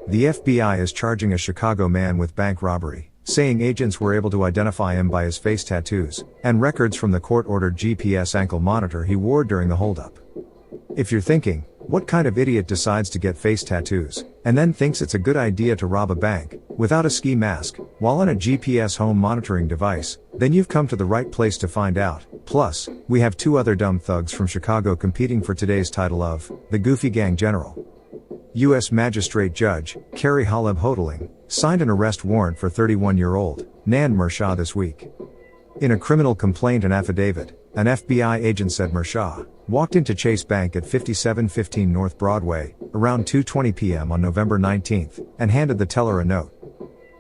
The FBI is charging a Chicago man with bank robbery, saying agents were able to identify him by his face tattoos and records from the court-ordered GPS ankle monitor he wore during the holdup. If you're thinking, what kind of idiot decides to get face tattoos, and then thinks it's a good idea to rob a bank, without a ski mask, while on a GPS home monitoring device, then you've come to the right place to find out. Plus, we have two other dumb thugs from Chicago competing for today's title of the Goofy Gang General. U.S. Magistrate Judge Carrie Haleb Hoteling signed an arrest warrant for 31-year-old Nan Mershaw this week. In a criminal complaint and affidavit, an FBI agent said Mershaw walked into Chase Bank at 5715 North Broadway around 2:20 p.m. on November 19th and handed the teller a note.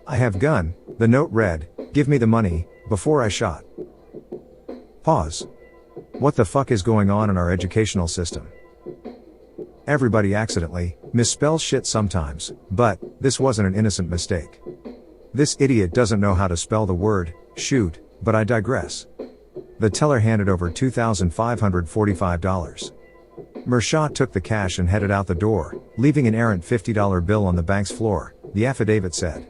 "I have gun," the note read, "give me the money, before I shot." Pause. What the fuck is going on in our educational system? Everybody accidentally misspells shit sometimes, but this wasn't an innocent mistake. This idiot doesn't know how to spell the word shoot, but I digress. The teller handed over $2,545. Mershaw took the cash and headed out the door, leaving an errant $50 bill on the bank's floor, the affidavit said.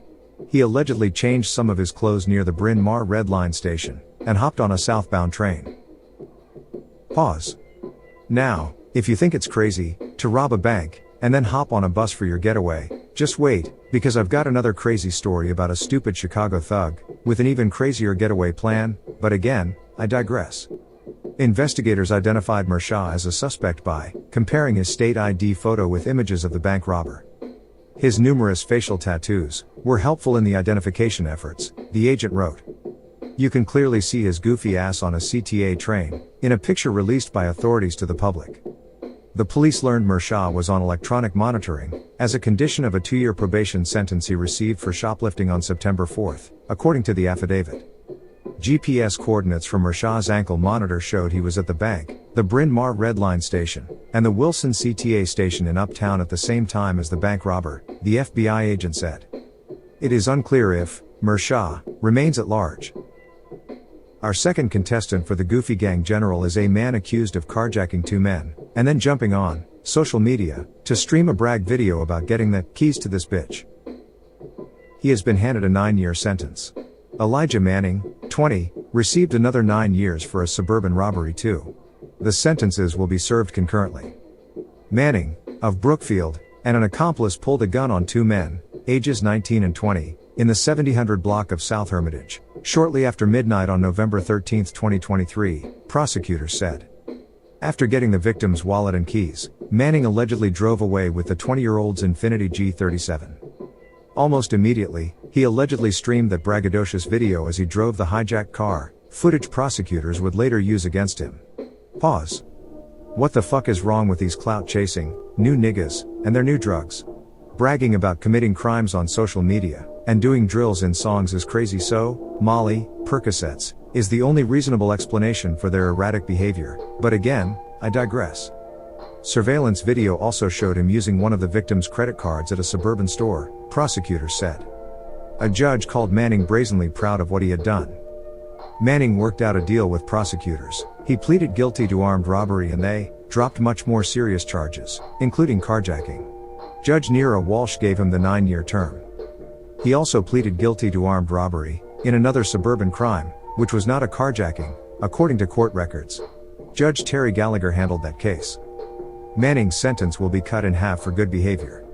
He allegedly changed some of his clothes near the Bryn Mawr Red Line station and hopped on a southbound train. Pause. Now, if you think it's crazy to rob a bank and then hop on a bus for your getaway, just wait, because I've got another crazy story about a stupid Chicago thug with an even crazier getaway plan, but again, I digress. Investigators identified Mershaw as a suspect by comparing his state ID photo with images of the bank robber. His numerous facial tattoos were helpful in the identification efforts, the agent wrote. You can clearly see his goofy ass on a CTA train, in a picture released by authorities to the public. The police learned Mershaw was on electronic monitoring, as a condition of a 2-year probation sentence he received for shoplifting on September 4, according to the affidavit. GPS coordinates from Mershaw's ankle monitor showed he was at the bank, the Bryn Mawr Red Line station, and the Wilson CTA station in Uptown at the same time as the bank robber, the FBI agent said. It is unclear if Mershaw remains at large. Our second contestant for the Goofy Gang General is a man accused of carjacking 2 men, and then jumping on social media to stream a brag video about getting the keys to this bitch. He has been handed a 9-year sentence. Elijah Manning, 20, received another 9 years for a suburban robbery too. The sentences will be served concurrently. Manning, of Brookfield, and an accomplice pulled a gun on 2 men, ages 19 and 20, in the 7000 block of South Hermitage, shortly after midnight on November 13, 2023, prosecutors said. After getting the victim's wallet and keys, Manning allegedly drove away with the 20-year-old's Infiniti G37. Almost immediately, he allegedly streamed that braggadocious video as he drove the hijacked car, footage prosecutors would later use against him. Pause. What the fuck is wrong with these clout-chasing, new niggas, and their new drugs? Bragging about committing crimes on social media, and doing drills in songs is crazy, so Molly, Percocets, is the only reasonable explanation for their erratic behavior, but again, I digress. Surveillance video also showed him using one of the victim's credit cards at a suburban store, prosecutors said. A judge called Manning brazenly proud of what he had done. Manning worked out a deal with prosecutors. He pleaded guilty to armed robbery and they dropped much more serious charges, including carjacking. Judge Neera Walsh gave him the 9-year term. He also pleaded guilty to armed robbery in another suburban crime, which was not a carjacking, according to court records. Judge Terry Gallagher handled that case. Manning's sentence will be cut in half for good behavior.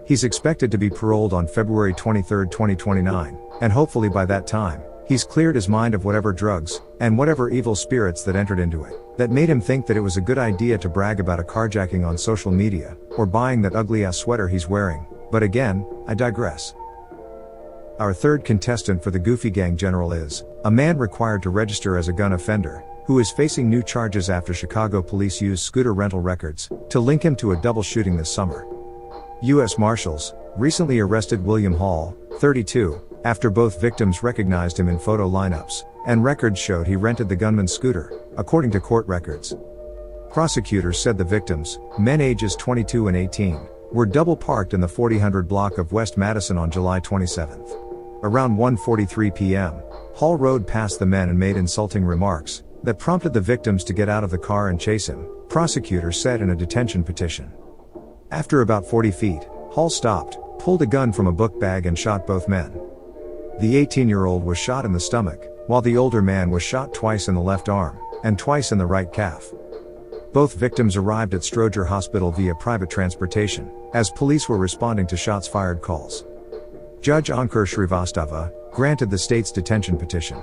He's expected to be paroled on February 23, 2029, and hopefully by that time, he's cleared his mind of whatever drugs, and whatever evil spirits that entered into it, that made him think that it was a good idea to brag about a carjacking on social media, or buying that ugly-ass sweater he's wearing, but again, I digress. Our third contestant for the Goofy Gang General is a man required to register as a gun offender, who is facing new charges after Chicago police used scooter rental records to link him to a double shooting this summer. U.S. Marshals recently arrested William Hall, 32, after both victims recognized him in photo lineups, and records showed he rented the gunman's scooter, according to court records. Prosecutors said the victims, men ages 22 and 18, were double parked in the 4000 block of West Madison on July 27. Around 1:43 p.m., Hall rode past the men and made insulting remarks that prompted the victims to get out of the car and chase him, prosecutors said in a detention petition. After about 40 feet, Hall stopped, pulled a gun from a book bag and shot both men. The 18-year-old was shot in the stomach, while the older man was shot twice in the left arm, and twice in the right calf. Both victims arrived at Stroger Hospital via private transportation, as police were responding to shots fired calls. Judge Ankur Srivastava granted the state's detention petition.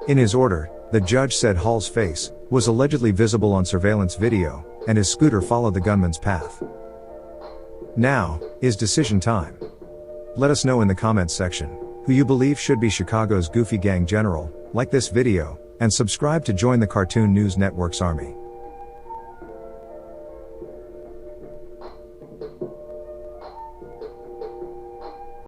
In his order, the judge said Hall's face was allegedly visible on surveillance video, and his scooter followed the gunman's path. Now is decision time. Let us know in the comments section who you believe should be Chicago's Goofy Gang general. Like this video, and subscribe to join the Cartoon News Network's army.